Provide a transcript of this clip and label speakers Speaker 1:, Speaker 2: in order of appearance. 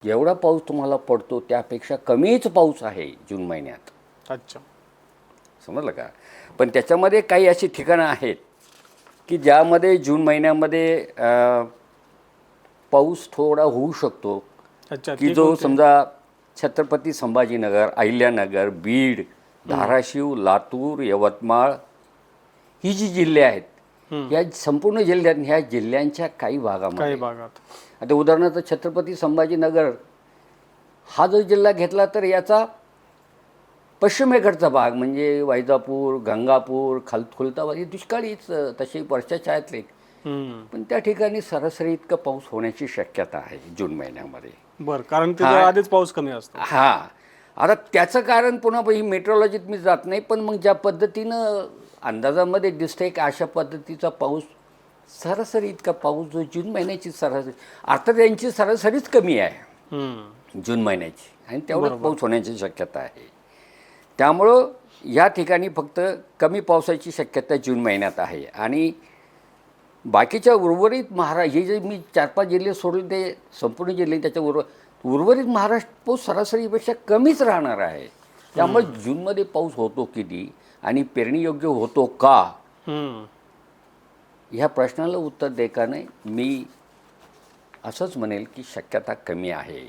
Speaker 1: जेवढा पाऊस तुम्हाला पडतो त्यापेक्षा कमीच पाऊस आहे जून महिन्यात.
Speaker 2: अच्छा.
Speaker 1: समजलं का? पण त्याच्यामध्ये काही अशी ठिकाणं आहेत की ज्यामध्ये जून महिन्यामध्ये पाऊस थोडा होऊ शकतो,
Speaker 2: अच्छा,
Speaker 1: की
Speaker 2: ते
Speaker 1: जो
Speaker 2: कोणते?
Speaker 1: समजा छत्रपती संभाजीनगर, अहिल्यानगर, बीड, धाराशिव, लातूर, यवतमाळ ही जी जिल्हे आहेत, या संपूर्ण जिल्ह्यात ह्या जिल्ह्यांच्या काही
Speaker 2: काही
Speaker 1: भागामध्ये,
Speaker 2: भागात.
Speaker 1: आता उदाहरणार्थ छत्रपती संभाजीनगर हा जो जिल्हा घेतला तर याचा पश्चिमेकडचा भाग म्हणजे वैजापूर, गंगापूर, खुलताबाद हे दुष्काळीच तसे वर्षाच्या आहेत.
Speaker 2: हम्म.
Speaker 1: पण त्या ठिकाणी सरासरी इतकं पाऊस होण्याची शक्यता आहे जून महिन्यामध्ये.
Speaker 2: बरं, कारण ते
Speaker 1: हा
Speaker 2: आधीच पाऊस कमी असतो.
Speaker 1: हां, आता त्याचं कारण पुन्हा ही मेट्रोलॉजीत मी जात नाही, पण मग ज्या पद्धतीनं अंदाजामध्ये दिसतंय की अशा पद्धतीचा पाऊस, सरासरी इतका पाऊस जो जून महिन्याची सरासरी, अर्थात यांची सरासरीच कमी आहे जून महिन्याची, आणि तेवढाच
Speaker 2: बरोबर.
Speaker 1: पाऊस होण्याची शक्यता आहे. त्यामुळं या ठिकाणी फक्त कमी पावसाची शक्यता जून महिन्यात आहे. आणि बाकीच्या उर्वरित हे जे मी 4-5 जिल्हे सोडले ते संपूर्ण जिल्हे, त्याच्या उर्वरित महाराष्ट्र पाऊस सरासरीपेक्षा कमीच राहणार आहे. त्यामुळे जूनमध्ये पाऊस होतो किती आणि पेरणीयोग्य होतो का,
Speaker 2: हम्म.
Speaker 1: ह्या प्रश्नाला उत्तर देताना मी असंच म्हणेल की शक्यता कमी आहे.